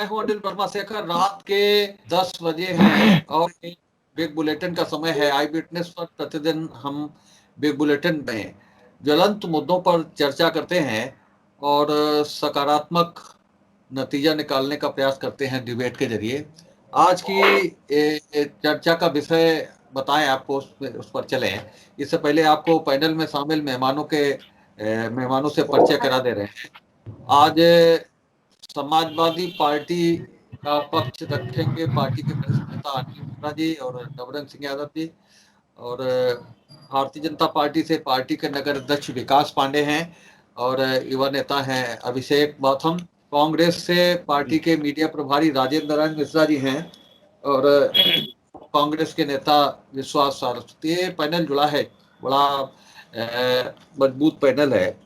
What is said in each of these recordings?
हूं अनिल वर्मा शेखर। रात के 10 बजे हैं और बिग बुलेटिन का समय है। आई विटनेस पर प्रतिदिन हम बिग बुलेटिन में ज्वलंत मुद्दों पर चर्चा करते हैं और सकारात्मक नतीजा निकालने का प्रयास करते हैं डिबेट के जरिए। आज की चर्चा का विषय बताएं आपको, उस पर चलें। इससे पहले आपको पैनल में शामिल मेहमानों से परिचय करा दे रहे हैं। आज समाजवादी पार्टी का पक्ष रखेंगे पार्टी के वरिष्ठ नेता अनिल मिश्रा जी और नवरंग सिंह यादव जी, और भारतीय जनता पार्टी से पार्टी के नगर अध्यक्ष विकास पांडे हैं और युवा नेता हैं अभिषेक बाथम। कांग्रेस से पार्टी के मीडिया प्रभारी राजेंद्र नारायण मिश्रा जी हैं और कांग्रेस के नेता विश्वास सारस्वती। ये पैनल जुड़ा है, बड़ा मजबूत पैनल है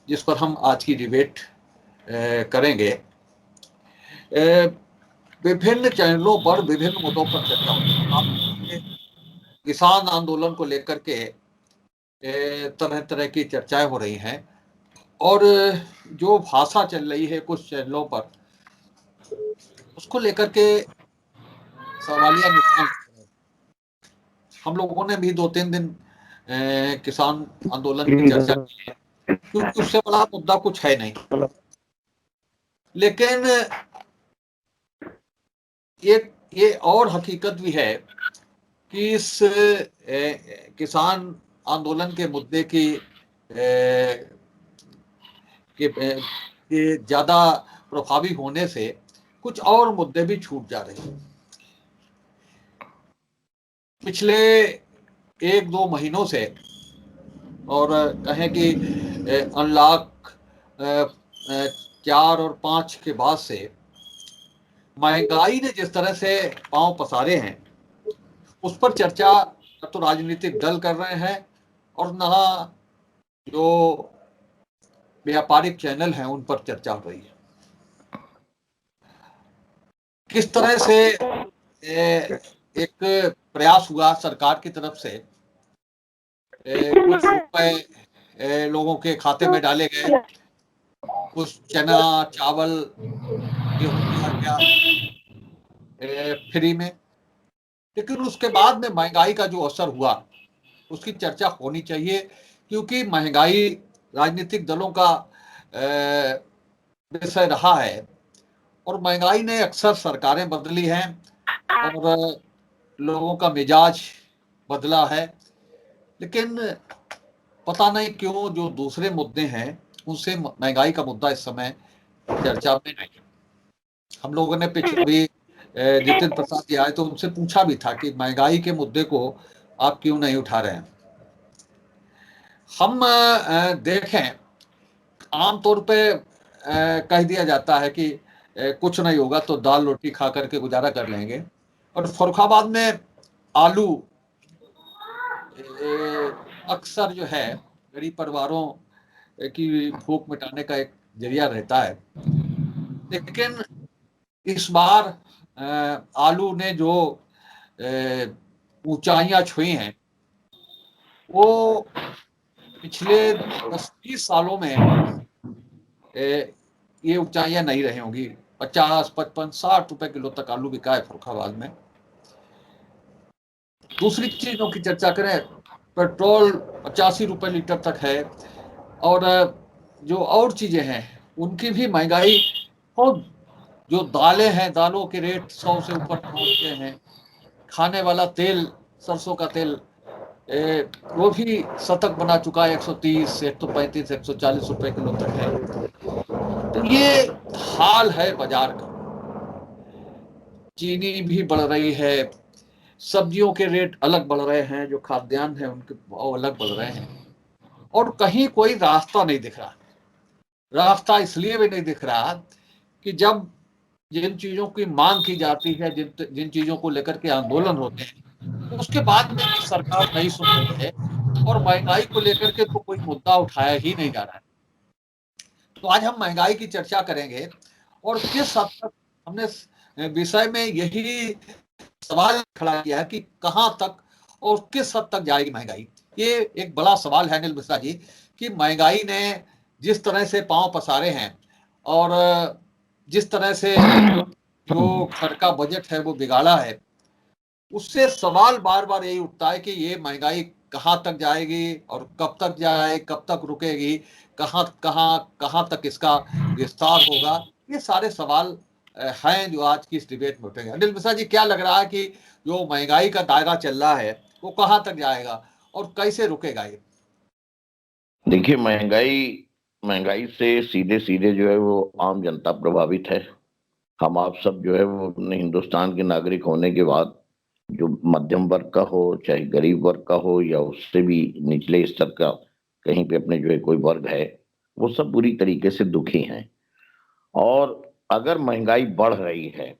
जिस पर हम आज की डिबेट करेंगे। विभिन्न चैनलों पर विभिन्न मुद्दों पर चर्चा होगी। किसान आंदोलन को लेकर के तरह तरह की चर्चाएं हो रही हैं और जो भाषा चल रही है कुछ चैनलों पर, उसको लेकर के सवालिया निशान। हम लोगों ने भी 2-3 दिन किसान आंदोलन की चर्चा की है, क्योंकि उससे बड़ा मुद्दा कुछ है नहीं। लेकिन ये और हकीकत भी है कि इस किसान आंदोलन के मुद्दे के ज्यादा प्रभावी होने से कुछ और मुद्दे भी छूट जा रहे हैं। पिछले 1-2 महीनों से, और कहें कि अनलॉक 4 और 5 के बाद से महंगाई ने जिस तरह से पांव पसारे हैं, उस पर चर्चा तो राजनीतिक दल कर रहे हैं और न जो व्यापारिक चैनल हैं उन पर चर्चा हो रही है। किस तरह से एक प्रयास हुआ सरकार की तरफ से, कुछ रुपए लोगों के खाते में डाले गए, कुछ चना चावल गेहूं दिया गया फ्री में। लेकिन उसके बाद में महंगाई का जो असर हुआ उसकी चर्चा होनी चाहिए, क्योंकि महंगाई राजनीतिक दलों का विषय रहा है और महंगाई ने अक्सर सरकारें बदली हैं और लोगों का मिजाज बदला है। लेकिन पता नहीं क्यों जो दूसरे मुद्दे हैं उनसे महंगाई का मुद्दा इस समय चर्चा में नहीं। हम लोगों ने पिछले भी जितिन प्रसाद जी आए तो उनसे पूछा भी था कि महंगाई के मुद्दे को आप क्यों नहीं उठा रहे हैं। हम देखें, आमतौर पे कह दिया जाता है कि कुछ नहीं होगा तो दाल रोटी खा करके गुजारा कर लेंगे, और फर्रुखाबाद में आलू अक्सर जो है गरीब परिवारों की भूख मिटाने का एक जरिया रहता है। लेकिन इस बार आलू ने जो ऊंचाइयां छुई हैं वो पिछले 10-20 सालों में ये ऊंचाइयां नहीं रही होंगी। 50, 55, 60 रुपए किलो तक आलू बिका है फर्रुखाबाद में। दूसरी चीजों की चर्चा करें, पेट्रोल 85 रुपए लीटर तक है, और जो और चीजें हैं उनकी भी महंगाई, और जो दालें हैं दालों के रेट 100 से ऊपर पहुंच गए हैं। खाने वाला तेल, सरसों का तेल, वो भी शतक बना चुका है, 130, 135, 140 रुपए किलो तक है। तो ये हाल है बाजार का। चीनी भी बढ़ रही है, सब्जियों के रेट अलग बढ़ रहे हैं, जो खाद्यान्न है उनके भाव अलग बढ़ रहे हैं, और कहीं कोई रास्ता नहीं दिख रहा। रास्ता इसलिए भी नहीं दिख रहा कि जब जिन चीजों की मांग की जाती है, जिन चीजों को लेकर के आंदोलन होते हैं, उसके बाद में भी सरकार नहीं सुन रही है और महंगाई को लेकर के तो कोई मुद्दा उठाया ही नहीं जा रहा है। तो आज हम महंगाई की चर्चा करेंगे और किस हद तक हमने विषय में यही सवाल खड़ा किया कि कहां तक और किस हद तक जाएगी महंगाई। ये एक बड़ा सवाल है अनिल मिश्रा जी, कि महंगाई ने जिस तरह से पांव पसारे हैं और जिस तरह से जो घर का बजट है वो बिगाड़ा है, उससे सवाल बार बार यही उठता है कि ये महंगाई कहाँ तक जाएगी और कब तक जाए, कब तक रुकेगी, कहाँ कहाँ कहाँ तक इसका विस्तार होगा। ये सारे सवाल हैं जो आज की इस डिबेट में उठेंगे। अनिल मिश्रा जी, क्या लग रहा है कि जो महंगाई का दायरा चल रहा है वो कहाँ तक जाएगा और कैसे रुकेगा ये? देखिए, महंगाई महंगाई से सीधे सीधे जो है वो आम जनता प्रभावित है। हम आप सब जो है वो अपने हिंदुस्तान के नागरिक होने के बाद, जो मध्यम वर्ग का हो चाहे गरीब वर्ग का हो या उससे भी निचले स्तर का कहीं पे अपने जो है कोई वर्ग है, वो सब बुरी तरीके से दुखी हैं। और अगर महंगाई बढ़ रही है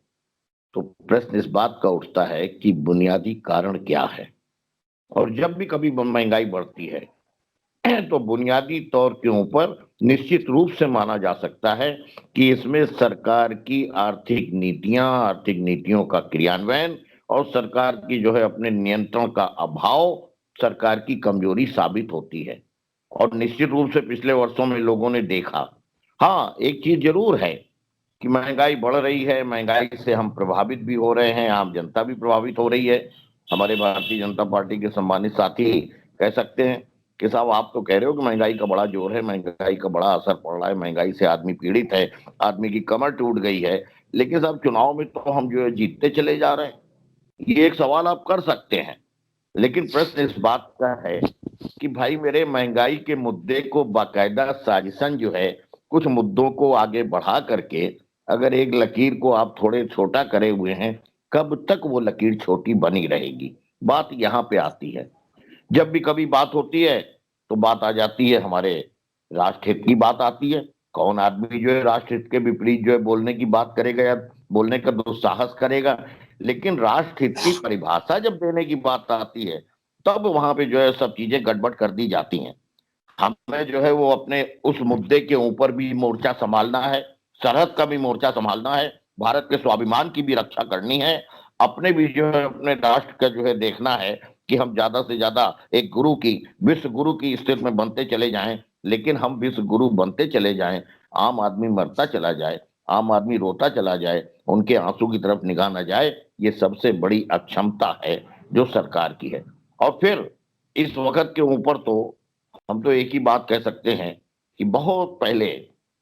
तो प्रश्न इस बात का उठता है कि बुनियादी कारण क्या है। और जब भी कभी महंगाई बढ़ती है तो बुनियादी तौर के ऊपर निश्चित रूप से माना जा सकता है कि इसमें सरकार की आर्थिक नीतियों का क्रियान्वयन और सरकार की जो है अपने नियंत्रण का अभाव, सरकार की कमजोरी साबित होती है। और निश्चित रूप से पिछले वर्षों में लोगों ने देखा, हाँ, एक चीज जरूर है कि महंगाई बढ़ रही है, महंगाई से हम प्रभावित भी हो रहे हैं, आम जनता भी प्रभावित हो रही है। हमारे भारतीय जनता पार्टी के सम्मानित साथी कह सकते हैं कि साहब, आप तो कह रहे हो कि महंगाई का बड़ा जोर है, महंगाई का बड़ा असर पड़ रहा है, महंगाई से आदमी पीड़ित है, आदमी की कमर टूट गई है, लेकिन साहब चुनाव में तो हम जो है जीतते चले जा रहे हैं। ये एक सवाल आप कर सकते हैं, लेकिन प्रश्न इस बात का है कि भाई मेरे, महंगाई के मुद्दे को बाकायदा साजिशन जो है कुछ मुद्दों को आगे बढ़ा करके अगर एक लकीर को आप थोड़े छोटा करे हुए हैं, कब तक वो लकीर छोटी बनी रहेगी? बात यहाँ पे आती है। जब भी कभी बात होती है तो बात आ जाती है हमारे राष्ट्रहित की बात आती है। कौन आदमी जो है राष्ट्रहित के विपरीत जो है बोलने की बात करेगा या बोलने का दुस्साहस करेगा? लेकिन राष्ट्रहित की परिभाषा जब देने की बात आती है तब वहां पे जो है सब चीजें गड़बड़ कर दी जाती हैं। हमें जो है वो अपने उस मुद्दे के ऊपर भी मोर्चा संभालना है, सरहद का भी मोर्चा संभालना है, भारत के स्वाभिमान की भी रक्षा करनी है, अपने भी जो है अपने राष्ट्र का जो है देखना है कि हम ज्यादा से ज्यादा एक गुरु की, विश्व गुरु की स्थिति में बनते चले जाएं। लेकिन हम विश्व गुरु बनते चले जाएं, आम आदमी मरता चला जाए, आम आदमी रोता चला जाए, उनके आंसू की तरफ निगाह न जाए, ये सबसे बड़ी अक्षमता है जो सरकार की है। और फिर इस वक्त के ऊपर तो हम तो एक ही बात कह सकते हैं कि बहुत पहले,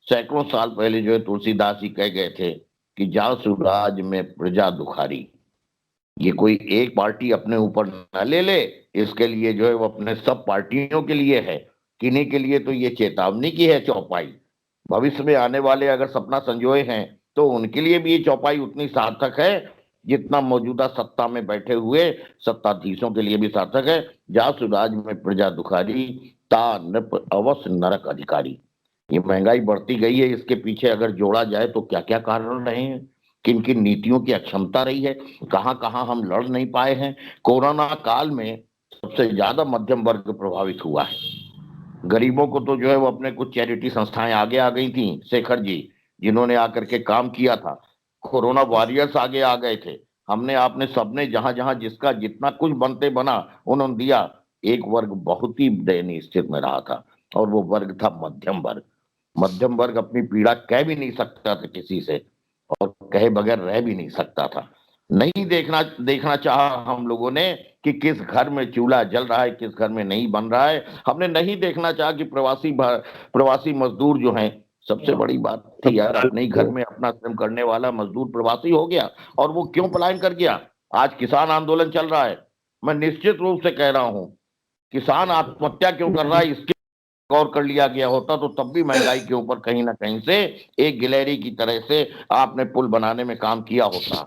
सैकड़ों साल पहले जो है तुलसीदास जी कह गए थे कि जा सुराज में प्रजा दुखारी। ये कोई एक पार्टी अपने ऊपर न ले ले, इसके लिए जो है वो अपने सब पार्टियों के लिए है। किन्हीं के लिए तो ये चेतावनी की है चौपाई। भविष्य में आने वाले अगर सपना संजोए हैं तो उनके लिए भी ये चौपाई उतनी सार्थक है जितना मौजूदा सत्ता में बैठे हुए सत्ताधीशों के लिए भी सार्थक है। जा सुराज में प्रजा दुखारी, ता नृप अवश्य नरक अधिकारी। ये महंगाई बढ़ती गई है, इसके पीछे अगर जोड़ा जाए तो क्या क्या कारण रहे हैं, किन किन नीतियों की अक्षमता रही है, कहां कहां हम लड़ नहीं पाए हैं। कोरोना काल में सबसे ज्यादा मध्यम वर्ग प्रभावित हुआ है। गरीबों को तो जो है वो अपने कुछ चैरिटी संस्थाएं आगे आ गई थी, शेखर जी जिन्होंने आकर के काम किया था। कोरोना वॉरियर्स आगे आ गए थे। हमने आपने सबने जहां जहां जिसका जितना कुछ बनते बना उन्होंने दिया। एक वर्ग बहुत ही दयनीय स्थिति में रहा था और वो वर्ग था मध्यम वर्ग। मध्यम वर्ग अपनी पीड़ा कह भी नहीं सकता था किसी से, और कहे बगैर रह भी नहीं सकता था। नहीं देखना देखना चाहा हम लोगों ने कि किस घर में चूल्हा जल रहा है, किस घर में नहीं बन रहा है। हमने नहीं देखना चाहा कि प्रवासी मजदूर जो हैं, सबसे बड़ी बात थी यार, अपने ही घर में अपना श्रम करने वाला मजदूर प्रवासी हो गया। और वो क्यों पलायन कर गया? आज किसान आंदोलन चल रहा है। मैं निश्चित रूप से कह रहा हूं, किसान आत्महत्या क्यों कर रहा है इसके गौर कर लिया गया होता तो तब भी महंगाई के ऊपर कहीं ना कहीं से एक गिलहरी की तरह से आपने पुल बनाने में काम किया होता।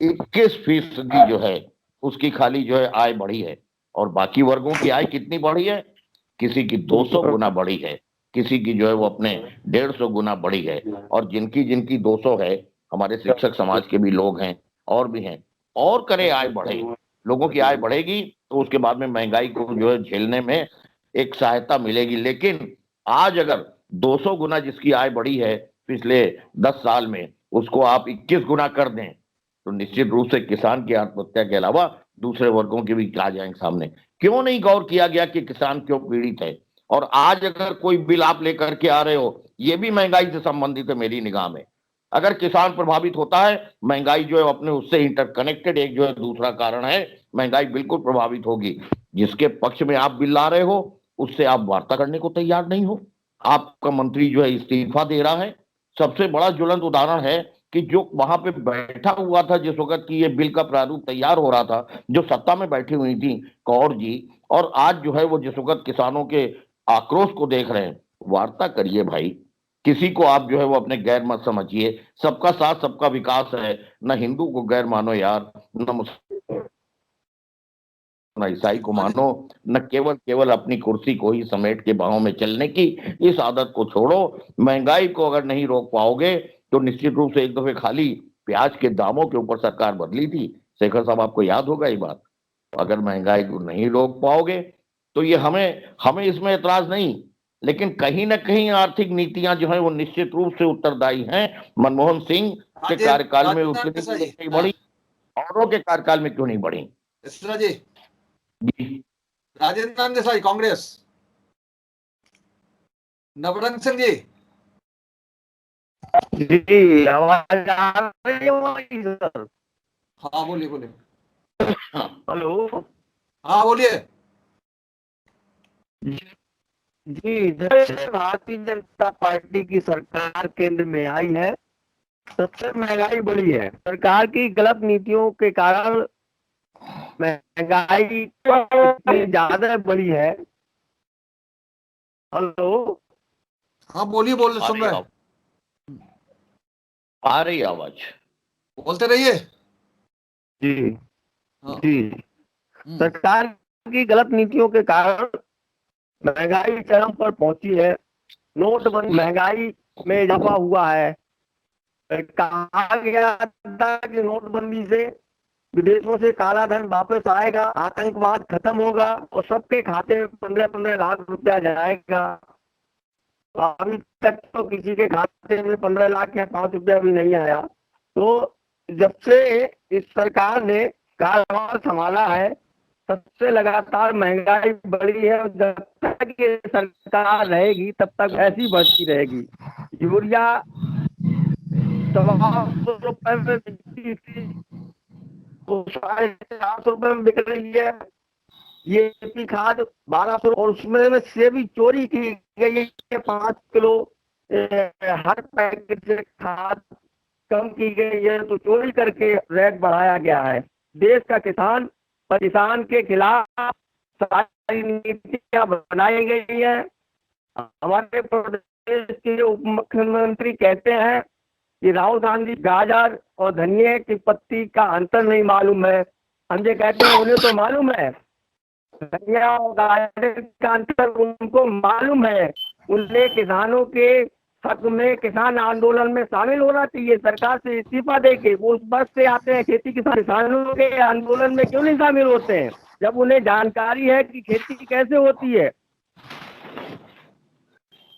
21% जो है उसकी खाली जो है आय बढ़ी है। और बाकी वर्गों की आय कितनी बढ़ी है? किसी की 200 गुना बढ़ी है, किसी की जो है वो अपने 150 गुना बढ़ी है। और जिनकी जिनकी 200 है, हमारे शिक्षक समाज के भी लोग हैं और भी हैं, और करे आय बढ़े, लोगों की आय बढ़ेगी तो उसके बाद में महंगाई को जो है झेलने में एक सहायता मिलेगी। लेकिन आज अगर 200 गुना जिसकी आय बढ़ी है पिछले 10 साल में, उसको आप 21 गुना कर दें तो निश्चित रूप से किसान की आत्महत्या के अलावा दूसरे वर्गों के भी आ जाएंगे सामने। क्यों नहीं गौर किया गया कि किसान क्यों पीड़ित है? और आज अगर कोई बिल आप लेकर के आ रहे हो, ये भी महंगाई से संबंधित है मेरी निगाह में। अगर किसान प्रभावित होता है, महंगाई जो है अपने उससे इंटरकनेक्टेड एक जो है दूसरा कारण है, महंगाई बिल्कुल प्रभावित होगी। जिसके पक्ष में आप बिल ला रहे हो उससे आप वार्ता करने को तैयार नहीं हो। आपका मंत्री जो है इस्तीफा दे रहा है। सबसे बड़ा ज्वलंत उदाहरण है कि जो वहां पे बैठा हुआ था जिस वक्त की ये बिल का प्रारूप तैयार हो रहा था, जो सत्ता में बैठी हुई थी कौर जी, और आज जो है वो जिस वक्त किसानों के आक्रोश को देख रहे हैं। वार्ता करिए भाई, किसी को आप जो है वो अपने गैर मत समझिए। सबका साथ सबका विकास है। न हिंदू को गैर मानो यार, न मुसलमान न ईसाई को मानो, न केवल केवल अपनी कुर्सी को ही समेट के बाहों में चलने की इस आदत को छोड़ो। महंगाई को अगर नहीं रोक पाओगे तो निश्चित रूप से एक दफे खाली प्याज के दामों के ऊपर सरकार बदली थी, शेखर साहब आपको याद होगा ये बात। अगर महंगाई को नहीं रोक पाओगे तो ये हमें हमें इसमें एतराज नहीं, लेकिन कहीं ना कहीं आर्थिक नीतियां जो है वो निश्चित रूप से उत्तरदायी हैं। मनमोहन सिंह के कार्यकाल में राजेंद्र उतनी देसाई, नहीं बढ़ी, औरों के कार्यकाल में क्यों नहीं बढ़ी? मिश्रा जी, राजेंद्र देसाई कांग्रेस, नवरंग सिंह जी। जी, आवाज आ रही है हमारी सर? हाँ बोलिए बोलिए। हेलो हाँ बोलिए। जी, जब से भारतीय जनता पार्टी की सरकार केंद्र में आई है तब से महंगाई बढ़ी है। सरकार की गलत नीतियों के कारण महंगाई इतनी ज्यादा बढ़ी है। हेलो, हाँ बोलिए, बोल सुन रहे हैं। आ रही आवाज, बोलते रहिए। जी हाँ। जी, सरकार की गलत नीतियों के कारण महंगाई चरम पर पहुंची है। नोटबंदी महंगाई में इजाफा हुआ है। कहा गया था कि नोटबंदी से विदेशों से काला धन वापस आएगा, आतंकवाद खत्म होगा और सबके खाते में 15-15 लाख रुपया जाएगा। अभी तक तो किसी के खाते में 15 लाख या 5 रुपया भी नहीं आया। तो जब से इस सरकार ने कारोबार संभाला है तब से लगातार महंगाई बढ़ी है, और जब तक ये सरकार रहेगी तब तक ऐसी बढ़ती रहेगी। यूरिया 400 रुपए में बिकती थी, वो 450 रुपए में बिक रही है। ये खाद 1200, और उसमें से भी चोरी की गई है 5 किलो हर पैकेट से खाद कम की गई है, तो चोरी करके रेट बढ़ाया गया है। देश का किसान के खिलाफ सारी नीतियां बनाई गई है। हमारे प्रदेश के उप मुख्यमंत्री कहते हैं कि राहुल गांधी गाजर और धनिया की पत्ती का अंतर नहीं मालूम है। हम ये कहते हैं उन्हें तो मालूम है, धनिया और गाजर का अंतर उनको मालूम है। उन्हें किसानों के हक में किसान आंदोलन में शामिल होना चाहिए। सरकार से इस्तीफा देके वो उस बस से आते हैं, खेती किसानों के आंदोलन में क्यों नहीं शामिल होते हैं जब उन्हें जानकारी है कि खेती कैसे होती है।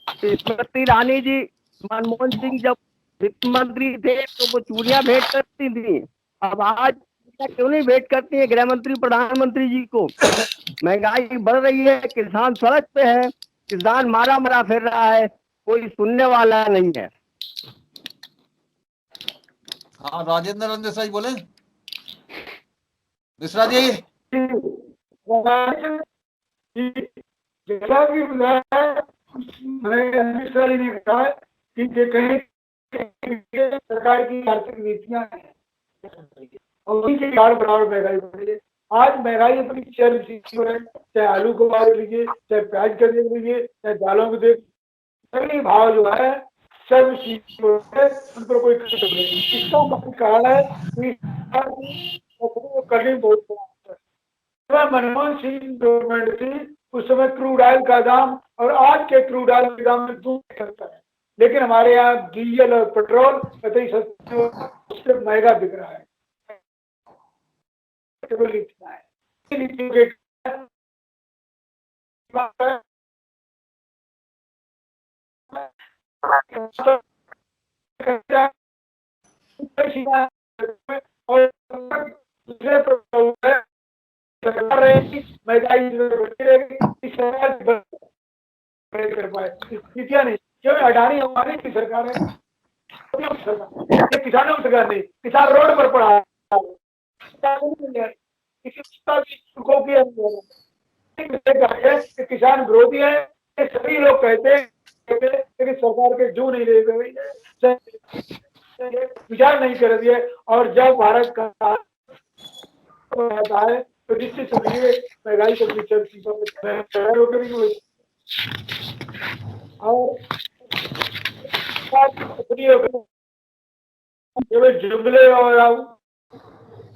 स्मृति ईरानी जी, मनमोहन सिंह जब वित्त मंत्री थे तो वो चूड़ियां भेंट करती थी, अब आज क्यों नहीं भेंट करती है गृह मंत्री प्रधानमंत्री जी को। महंगाई बढ़ रही है, किसान सड़क पे है, किसान मारा मारा फिर रहा है, कोई सुनने वाला नहीं है। हाँ राजेंद्र देसाई बोले। मिश्रा जी। जैसा कि मिश्रा जी ने कहा कि कहीं सरकार की आर्थिक नीतियां और उन्हीं के कारण बराबर महंगाई बढ़ रही है। आज महंगाई अपनी चरम सीमा है, चाहे आलू को भाव लीजिए, चाहे प्याज का देख लीजिए, चाहे दालों को देख, सभी भाव जो है चरम सीमा है, उन पर कोई कंट्रोल नहीं। इसका मुख्य कारण है कि करने बहुत मनमोहन सिंह गवर्नमेंट थी, उस समय क्रूड ऑयल का दाम और आज के क्रूड ऑयल के दाम में दूर करता है, लेकिन हमारे यहाँ डीजल और पेट्रोल कतई सस्ते उससे महंगा बिक रहा है। नहीं, क्यों? अडानी हमारी की सरकार है, मोदियों की सरकार, ये किसानों की सरकार नहीं। किसान रोड पर पड़ा है, किसी का भी सुखों की कि किसान विरोधी है, ये सभी लोग कहते हैं, लेकिन सरकार के जो नहीं ले गए, विचार नहीं कर रही है। और जब भारत का आता है तो निश्चित समझिए महंगाई को और जुमले और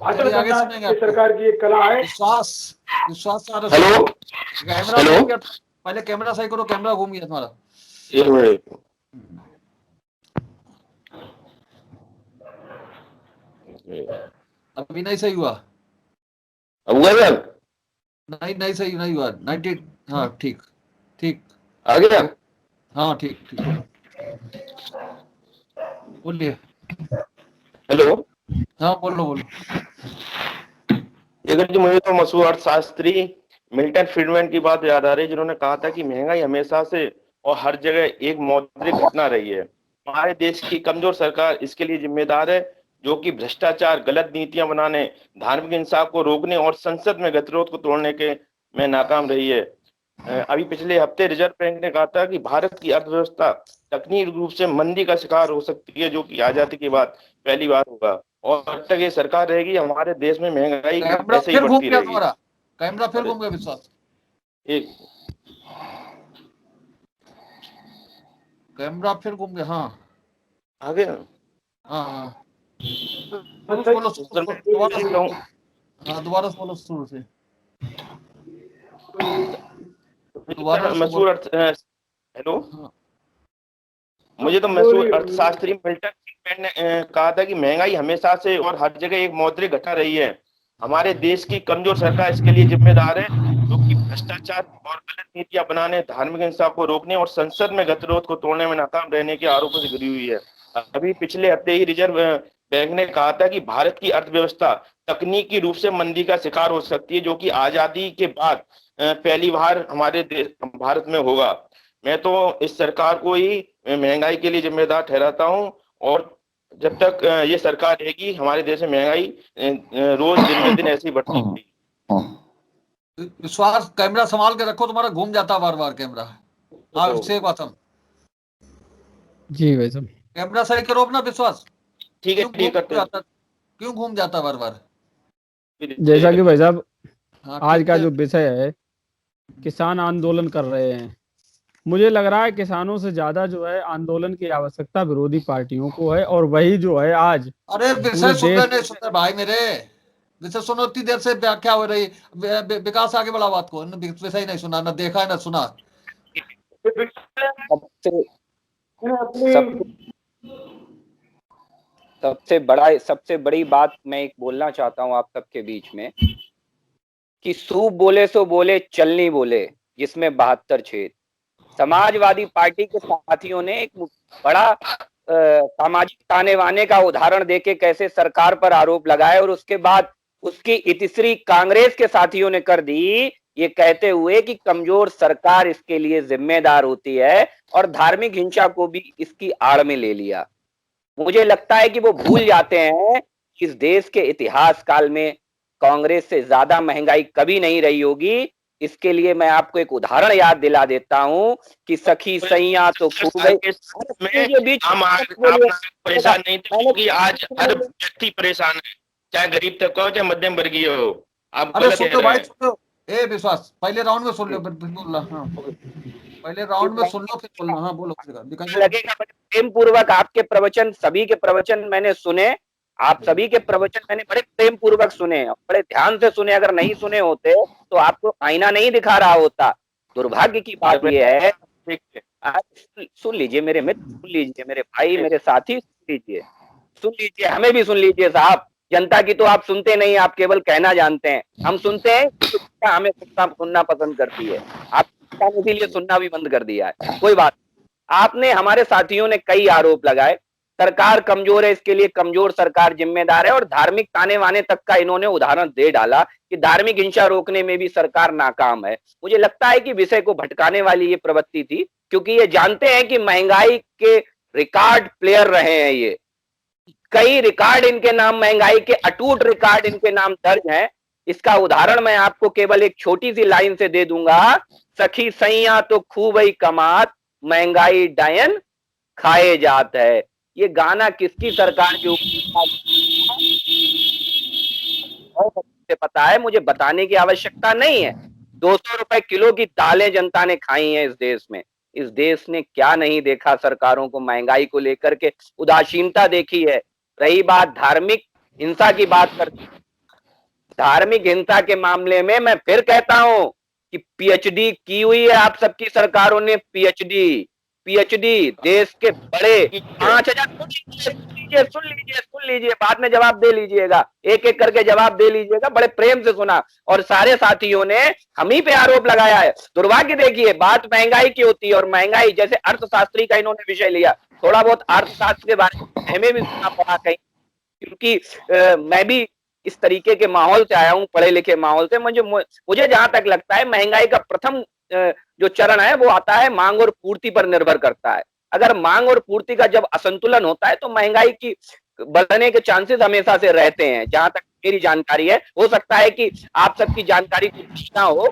भाषण चलिए, आगे करना सुनेंगे ये आपको। सरकार की एक कला है। विश्वास आ रहा है। हेलो कैमरा हेलो, घूम गया, पहले कैमरा सही करो, कैमरा घूम गया तुम्हारा। एक मिनट। अभी नहीं सही हुआ, अब हुआ सर? नहीं सही नहीं हुआ। 90, हाँ ठीक ठीक, आ गया? हाँ ठीक ठीक, बोलिए। हेलो, हाँ बोलो। अगर जी मुझे तो मशहूर अर्थशास्त्री मिल्टन फ्रीडमैन की बात याद आ रही है, जिन्होंने कहा था कि महंगाई हमेशा से और हर जगह एक मौद्रिक घटना रही है। हमारे देश की कमजोर सरकार इसके लिए जिम्मेदार है, जो कि भ्रष्टाचार, गलत नीतियां बनाने, धार्मिक हिंसा को रोकने और संसद में गतिरोध को तोड़ने के में नाकाम रही है। अभी पिछले हफ्ते रिजर्व बैंक ने कहा था कि भारत की अर्थव्यवस्था तकनीकी रूप से मंदी का शिकार हो सकती है, जो कि आजादी के बाद पहली बार होगा। और जब तक ये सरकार रहेगी, हमारे देश में महंगाई कैमरा ऐसे ही फिर घूम बढ़ती गया रहेगी। तुम्हारा, कैमरा फिर घूम गया विश्वास, एक कैमरा फिर घूम गया। हाँ आ गया। हाँ, अच्छा, बोलो दोबारा से, हाँ दोबारा से बोलो शुरू से, दोबारा से मशहूर बोलो। हेलो, हाँ, मुझे तो मशहूर अर्थशास्त्री मिल्टन फ्रीडमैन ने कहा था कि महंगाई हमेशा से और हर जगह एक मौद्रिक घटना रही है। हमारे देश की कमजोर सरकार इसके लिए जिम्मेदार है, जो कि भ्रष्टाचार और गलत नीतियां बनाने, धार्मिक हिंसा को रोकने और संसद में गतिरोध को तोड़ने में नाकाम रहने के आरोपों से घिरी हुई है। अभी पिछले हफ्ते ही रिजर्व बैंक ने कहा था कि भारत की अर्थव्यवस्था तकनीकी रूप से मंदी का शिकार हो सकती है, जो कि आजादी के बाद पहली बार हमारे देश भारत में होगा। मैं तो इस सरकार को ही महंगाई के लिए जिम्मेदार ठहराता हूं, और जब तक ये सरकार रहेगी, हमारे देश में महंगाई रोज दिन ब दिन ऐसी बढ़ती रहेगी। विश्वास कैमरा संभाल के रखो, तुम्हारा घूम जाता बार बार कैमरा। हाँ से बात हम जी भाई साहब, कैमरा सही करो अपना विश्वास। ठीक है, ठीक करते हैं। क्यों घूम जाता बार बार? जैसा कि भाई साहब हाँ, आज ठीक का है। जो विषय है, किसान आंदोलन कर रहे हैं। मुझे लग रहा है किसानों से ज्यादा जो है आंदोलन की आवश्यकता विरोधी पार्टियों को है, और वही जो है आज अरे पूरे विषय सुन रहे देश नहीं सुन रहे भाई मेरे, विषय सुनो, इतनी देर से व्याख्या हो रही। विकास आगे बढ़ा बात को, विषय नहीं सुना, ना देखा है ना सुना। सबसे बड़ी बात मैं एक बोलना चाहता हूं आप सबके बीच में, कि सूप बोले सो बोले, चलनी बोले जिसमें 72 छेद। समाजवादी पार्टी के साथियों ने एक बड़ा सामाजिक ताने वाने का उदाहरण देके कैसे सरकार पर आरोप लगाए, और उसके बाद उसकी इतिश्री कांग्रेस के साथियों ने कर दी, ये कहते हुए कि कमजोर सरकार इसके लिए जिम्मेदार होती है, और धार्मिक हिंसा को भी इसकी आड़ में ले लिया। मुझे लगता है कि वो भूल जाते हैं कि इस देश के इतिहास काल में कांग्रेस से ज्यादा महंगाई कभी नहीं रही होगी। इसके लिए मैं आपको एक उदाहरण याद दिला देता हूं कि सखी सैया तो खो गई। परेशान नहीं थे, क्योंकि आज हर व्यक्ति परेशान है, चाहे गरीब तक हो चाहे मध्यम वर्गीय हो। आप अरे सुन लो भाई, सुन लो। ए विश्वास, पहले राउंड में सुन लो फिर बोलना। हाँ पहले राउंड में सुन लो फिर बोलना। हाँ बोलो। लगेगा प्रेम पूर्वक आपके प्रवचन, सभी के प्रवचन मैंने सुने, आप सभी के प्रवचन मैंने बड़े प्रेम पूर्वक सुने, बड़े ध्यान से सुने। अगर नहीं सुने होते तो आपको आईना नहीं दिखा रहा होता। दुर्भाग्य की बात यह है, आप सुन लीजिए मेरे मित्र, सुन लीजिए मेरे भाई, मेरे साथी, सुन लीजिए, हमें भी सुन लीजिए साहब। जनता की तो आप सुनते नहीं, आप केवल कहना जानते हैं। हम सुनते हैं, हमें सुनना पसंद करती है। आप इसीलिए सुनना भी बंद कर दिया है। कोई बात, आपने, हमारे साथियों ने कई आरोप लगाए, सरकार कमजोर है, इसके लिए कमजोर सरकार जिम्मेदार है, और धार्मिक ताने वाने तक का इन्होंने उदाहरण दे डाला कि धार्मिक हिंसा रोकने में भी सरकार नाकाम है। मुझे लगता है कि विषय को भटकाने वाली ये प्रवृत्ति थी, क्योंकि ये जानते हैं कि महंगाई के रिकॉर्ड प्लेयर रहे हैं ये, कई रिकॉर्ड इनके नाम, महंगाई के अटूट रिकॉर्ड इनके नाम दर्ज हैं। इसका उदाहरण मैं आपको केवल एक छोटी सी लाइन से दे दूंगा, सखी सैया तो खूब ही कमात, महंगाई डायन खाए जात है। ये गाना किसकी सरकार के ऊपर पता है, मुझे बताने की आवश्यकता नहीं है। 200 रुपए किलो की दालें जनता ने खाई हैं इस देश में। इस देश ने क्या नहीं देखा सरकारों को महंगाई को लेकर के, उदासीनता देखी है। रही बात धार्मिक हिंसा की बात करते, धार्मिक हिंसा के मामले में मैं फिर कहता हूं कि पीएचडी की हुई है आप सबकी सरकारों ने, पीएचडी देश के बड़े 5000 सुन लीजिए, बाद में जवाब दे लीजिएगा, एक एक करके जवाब दे लीजिएगा, बड़े प्रेम से सुना। और सारे साथियों ने हम ही पे आरोप लगाया है। दुर्भाग्य देखिए, बात महंगाई की होती है और महंगाई जैसे अर्थशास्त्री का इन्होंने विषय लिया, थोड़ा बहुत अर्थशास्त्र के बारे में हमें भी सुनना पड़ा कहीं, क्योंकि मैं भी इस तरीके के माहौल से आया हूं, पढ़े लिखे माहौल से। मुझे जहां तक लगता है महंगाई का प्रथम जो चरण है वो आता है मांग और पूर्ति पर निर्भर करता है। अगर मांग और पूर्ति का जब असंतुलन होता है तो महंगाई की बढ़ने के चांसेस हमेशा से रहते हैं, जहां तक मेरी जानकारी है। हो सकता है कि आप सबकी जानकारी कुछ ना हो,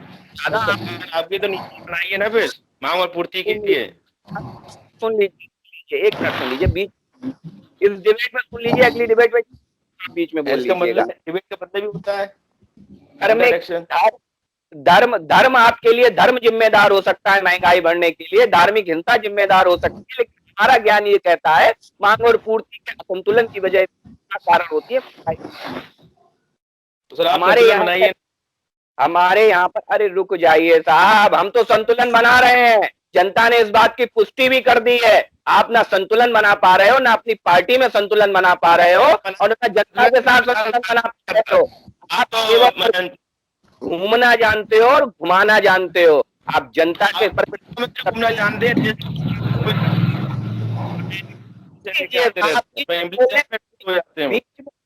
आपकी तो नीति बनाई है ना फिर मांग और पूर्ति के लिए। सुन लीजिए, एक मिनट सुन लीजिए, बीच इस डिबेट में सुन लीजिए, अगली डिबेट में बीच में बोल लीजिएगा। डिबेट का मतलब भी होता है धर्म आपके लिए धर्म जिम्मेदार हो सकता है महंगाई बढ़ने के लिए, धार्मिक हिंसा जिम्मेदार हो सकती है, लेकिन हमारा ज्ञान ये कहता है मांग और पूर्ति के असंतुलन की वजह कारण होती है। तो सर हमारे यहाँ पर अरे रुक जाइए साहब, हम तो संतुलन बना रहे हैं, जनता ने इस बात की पुष्टि भी कर दी है। आप ना संतुलन बना पा रहे हो, ना अपनी पार्टी में संतुलन बना पा रहे हो, और ना जनता के साथ संतुलन बना पा रहे हो। आप केवल घूमना जानते हो और घुमाना जानते हो। आप जनता के घूमना जानते हैं,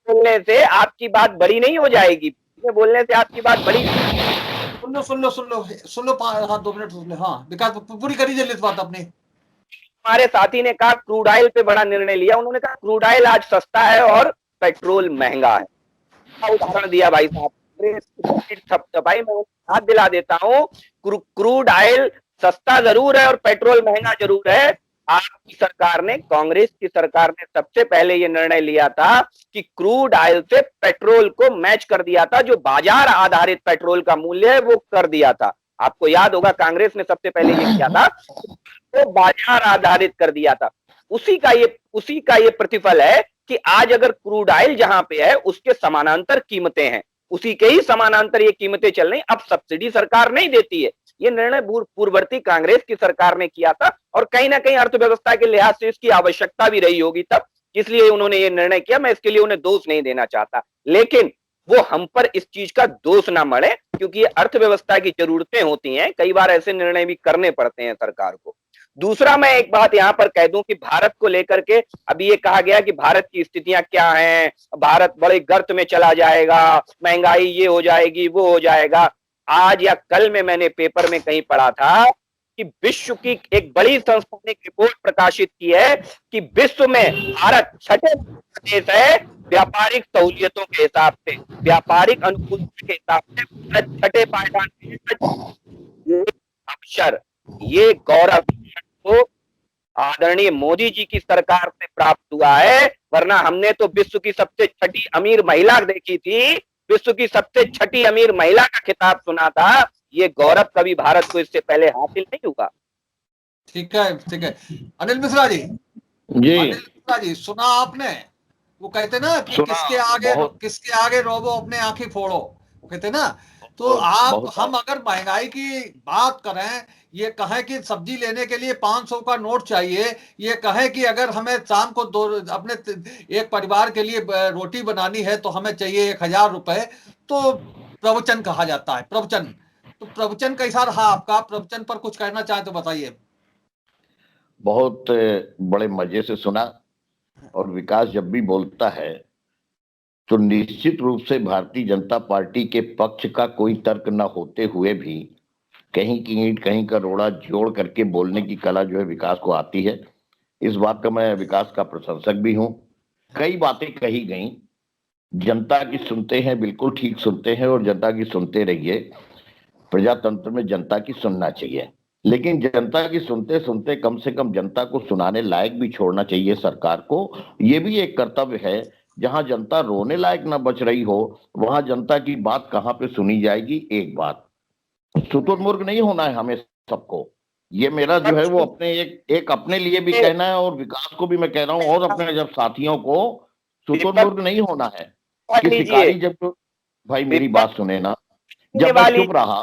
बोलने से आपकी बात बड़ी नहीं हो जाएगी, बोलने से आपकी बात बड़ी। सुन लो 2 मिनट सुन लो। हाँ विकास पूरी करी जल्दी इस बात अपनी। हमारे साथी ने कहा क्रूड ऑयल पे बड़ा निर्णय लिया, उन्होंने कहा क्रूड ऑयल आज सस्ता है और पेट्रोल महंगा है। उदाहरण दिया भाई साहब, भाई मैं याद दिला देता हूँ, क्रूड ऑयल सस्ता जरूर है और पेट्रोल महंगा जरूर है। आपकी सरकार ने, कांग्रेस की सरकार ने सबसे पहले ये निर्णय लिया था कि क्रूड ऑयल से पेट्रोल को मैच कर दिया था, जो बाजार आधारित पेट्रोल का मूल्य है वो कर दिया था। आपको याद होगा कांग्रेस ने सबसे पहले ये किया था, तो बाजार आधारित कर दिया था। उसी का ये प्रतिफल है कि आज अगर क्रूड ऑयल जहां पे है उसके समानांतर कीमतें हैं, उसी के ही समानांतर ये कीमतें चल रही। अब सब्सिडी सरकार नहीं देती है। ये निर्णय पूर्ववर्ती कांग्रेस की सरकार ने किया था और कहीं ना कहीं अर्थव्यवस्था के लिहाज से इसकी आवश्यकता भी रही होगी तब, इसलिए उन्होंने ये निर्णय किया। मैं इसके लिए उन्हें दोष नहीं देना चाहता, लेकिन वो हम पर इस चीज का दोष ना मढ़े, क्योंकि ये अर्थव्यवस्था की जरूरतें होती हैं, कई बार ऐसे निर्णय भी करने पड़ते हैं सरकार को। दूसरा मैं एक बात यहां पर कह दूं कि भारत को लेकर के अभी ये कहा गया कि भारत की स्थितियां क्या हैं, भारत बड़े गर्त में चला जाएगा, महंगाई ये हो जाएगी वो हो जाएगा। आज या कल में मैंने पेपर में कहीं पढ़ा था कि विश्व की एक बड़ी संस्था ने रिपोर्ट प्रकाशित की है कि विश्व में भारत 6ठे देश है व्यापारिक सहूलियतों के हिसाब से, व्यापारिक अनुकूलता के हिसाब से 6ठे पायदान पे। अवसर, ये गौरव को आदरणीय मोदी जी की सरकार से प्राप्त हुआ है, वरना हमने तो विश्व की सबसे छठी अमीर महिला देखी थी, विश्व की सबसे छठी अमीर महिला का खिताब सुना था। ये गौरव कभी भारत को इससे पहले हासिल नहीं हुआ। ठीक है अनिल मिश्रा जी। अनिल मिश्रा जी, सुना आपने? वो कहते ना कि किसके आगे रोबो अपने आंखें फोड़ो, वो कहते ना। तो हम अगर महंगाई की बात करें, ये कहें कि सब्जी लेने के लिए 500 का नोट चाहिए, ये कहें कि अगर हमें शाम को अपने एक परिवार के लिए रोटी बनानी है तो हमें चाहिए 1000 रुपए, तो प्रवचन कहा जाता है। प्रवचन, तो प्रवचन कैसा रहा आपका? प्रवचन पर कुछ कहना चाहे तो बताइए। बहुत बड़े मजे से सुना, और विकास जब भी बोलता है तो निश्चित रूप से भारतीय जनता पार्टी के पक्ष का कोई तर्क न होते हुए भी कहीं की ईंट कहीं का रोड़ा जोड़ करके बोलने की कला जो है विकास को आती है। इस बात का मैं विकास का प्रशंसक भी हूं। कई बातें कही गई, जनता की सुनते हैं, बिल्कुल ठीक सुनते हैं और जनता की सुनते रहिए। प्रजातंत्र में जनता की सुनना चाहिए, लेकिन जनता की सुनते सुनते कम से कम जनता को सुनाने लायक भी छोड़ना चाहिए सरकार को। ये भी एक कर्तव्य है। जहां जनता रोने लायक ना बच रही हो, वहां जनता की बात कहां पे सुनी जाएगी। एक बात, शुतुरमुर्ग नहीं होना है हमें सबको। ये मेरा जो है वो अपने एक अपने लिए भी कहना है और विकास को भी मैं कह रहा हूं, और अपने जब साथियों को, शुतुरमुर्ग नहीं होना है कि लीजिए शिकारी जब, भाई मेरी विपक्ष बात सुने ना, के जब मैं वाली चुप रहा,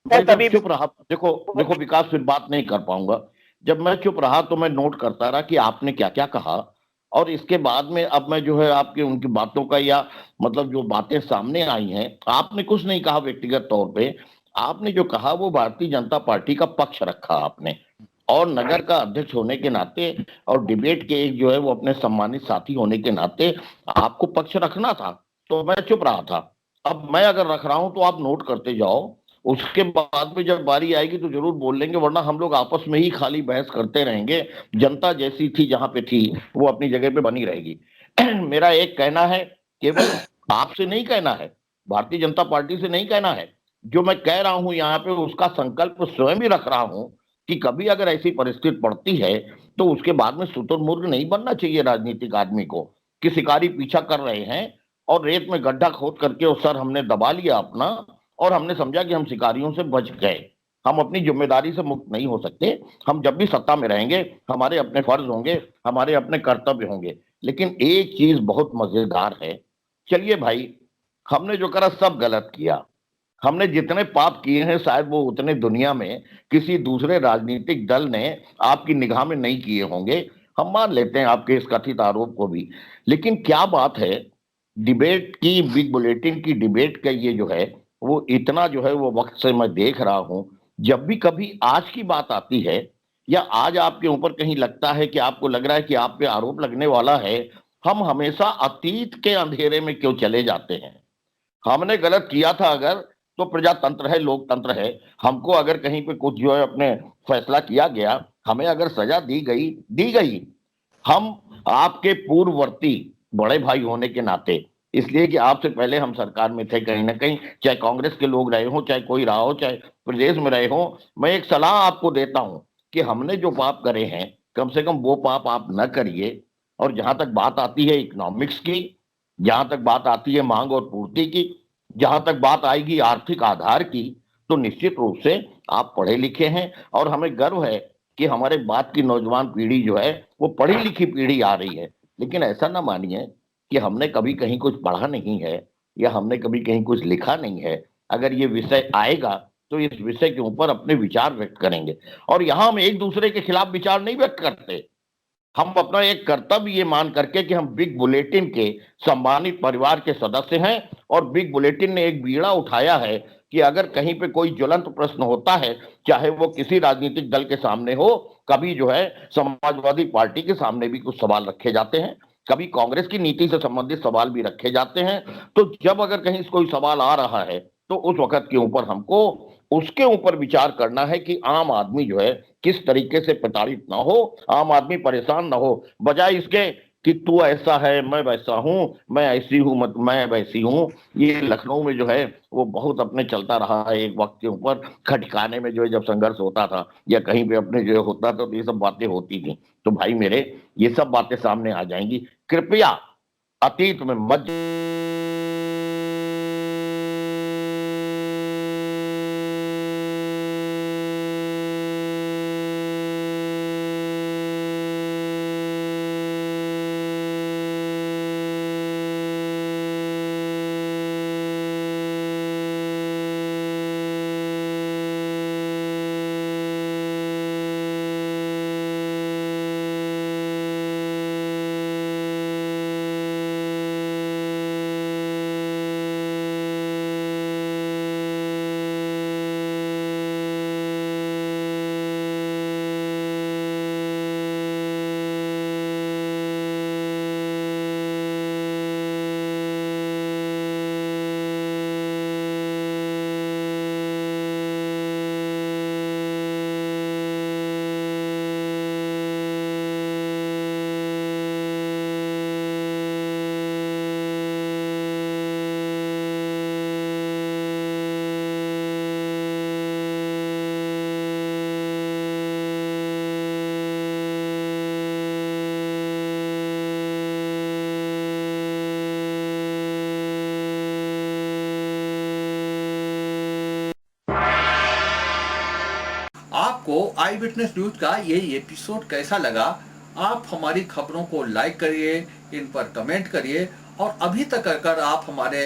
मैं मैं जब तभी चुप रहा, देखो देखो विकास, फिर बात नहीं कर पाऊंगा। जब मैं चुप रहा तो मैं नोट करता रहा कि आपने क्या क्या कहा, और इसके बाद में अब मैं जो है आपके उनकी बातों का, या मतलब जो बातें सामने आई हैं, आपने कुछ नहीं कहा व्यक्तिगत तौर पे। आपने जो कहा वो भारतीय जनता पार्टी का पक्ष रखा आपने, और नगर का अध्यक्ष होने के नाते और डिबेट के एक जो है वो अपने सम्मानित साथी होने के नाते आपको पक्ष रखना था, तो मैं चुप रहा था। अब मैं अगर रख रहा हूं तो आप नोट करते जाओ, उसके बाद में जब बारी आएगी तो जरूर बोल लेंगे, वरना हम लोग आपस में ही खाली बहस करते रहेंगे। जनता जैसी थी जहां पे थी वो अपनी जगह पे बनी रहेगी। मेरा एक कहना है, केवल आपसे नहीं कहना है, भारतीय जनता पार्टी से नहीं कहना है, जो मैं कह रहा हूं यहाँ पे उसका संकल्प स्वयं भी रख रहा हूं कि कभी अगर ऐसी परिस्थिति पड़ती है तो उसके बाद में शुतुरमुर्ग नहीं बनना चाहिए राजनीतिक आदमी को, कि शिकारी पीछा कर रहे हैं और रेत में गड्ढा खोद करके उस सर हमने दबा लिया अपना, और हमने समझा कि हम शिकारियों से बच गए। हम अपनी जिम्मेदारी से मुक्त नहीं हो सकते। हम जब भी सत्ता में रहेंगे हमारे अपने फर्ज होंगे, हमारे अपने कर्तव्य होंगे। लेकिन एक चीज बहुत मजेदार है, चलिए भाई, हमने जो करा सब गलत किया, हमने जितने पाप किए हैं शायद वो उतने दुनिया में किसी दूसरे राजनीतिक दल ने आपकी निगाह में नहीं किए होंगे। हम मान लेते हैं आपके इस कथित आरोप को भी। लेकिन क्या बात है, डिबेट की, बिग बुलेटिन की डिबेट का ये जो है वो इतना जो है वो वक्त से मैं देख रहा हूं, जब भी कभी आज की बात आती है या आज आपके ऊपर कहीं लगता है कि आपको लग रहा है कि आप पे आरोप लगने वाला है, हम हमेशा अतीत के अंधेरे में क्यों चले जाते हैं। हमने गलत किया था अगर, तो प्रजातंत्र है, लोकतंत्र है, हमको अगर कहीं पे कुछ जो है अपने फैसला किया गया, हमें अगर सजा दी गई, दी गई। हम आपके पूर्ववर्ती बड़े भाई होने के नाते, इसलिए कि आपसे पहले हम सरकार में थे कहीं ना कहीं, चाहे कांग्रेस के लोग रहे हो, चाहे कोई रहा हो, चाहे प्रदेश में रहे हो, मैं एक सलाह आपको देता हूं कि हमने जो पाप करे हैं कम से कम वो पाप आप न करिए। और जहां तक बात आती है इकोनॉमिक्स की, जहां तक बात आती है मांग और पूर्ति की, जहां तक बात आएगी आर्थिक आधार की, तो निश्चित रूप से आप पढ़े लिखे हैं, और हमें गर्व है कि हमारे बाद की नौजवान पीढ़ी जो है वो पढ़ी लिखी पीढ़ी आ रही है। लेकिन ऐसा ना मानिए कि हमने कभी कहीं कुछ पढ़ा नहीं है या हमने कभी कहीं कुछ लिखा नहीं है। अगर ये विषय आएगा तो इस विषय के ऊपर अपने विचार व्यक्त करेंगे, और यहां हम एक दूसरे के खिलाफ विचार नहीं व्यक्त करते। हम अपना एक कर्तव्य ये मान करके कि हम बिग बुलेटिन के सम्मानित परिवार के सदस्य हैं, और बिग बुलेटिन ने एक बीड़ा उठाया है कि अगर कहीं पे कोई ज्वलंत प्रश्न होता है, चाहे वो किसी राजनीतिक दल के सामने हो, कभी जो है समाजवादी पार्टी के सामने भी कुछ सवाल रखे जाते हैं, कभी कांग्रेस की नीति से संबंधित सवाल भी रखे जाते हैं। तो जब अगर कहीं कोई सवाल आ रहा है तो उस वक्त के ऊपर हमको उसके ऊपर विचार करना है कि आम आदमी जो है किस तरीके से प्रताड़ित ना हो, आम आदमी परेशान ना हो, बजाय इसके कि तू ऐसा है मैं वैसा हूं, मैं ऐसी हूं मत मैं वैसी हूं। ये लखनऊ में जो है वो बहुत अपने चलता रहा है, एक वक्त के ऊपर खटकाने में जो है जब संघर्ष होता था या कहीं पे अपने जो होता था तो ये सब बातें होती थी। तो भाई मेरे, ये सब बातें सामने आ जाएंगी, कृपया अतीत में मत। आपको आई विटनेस न्यूज का ये एपिसोड कैसा लगा? आप हमारी खबरों को लाइक करिए, इन पर कमेंट करिए, और अभी तक अगर आप हमारे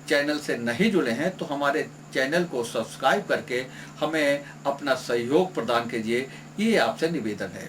चैनल से नहीं जुड़े हैं तो हमारे चैनल को सब्सक्राइब करके हमें अपना सहयोग प्रदान कीजिए, ये आपसे निवेदन है।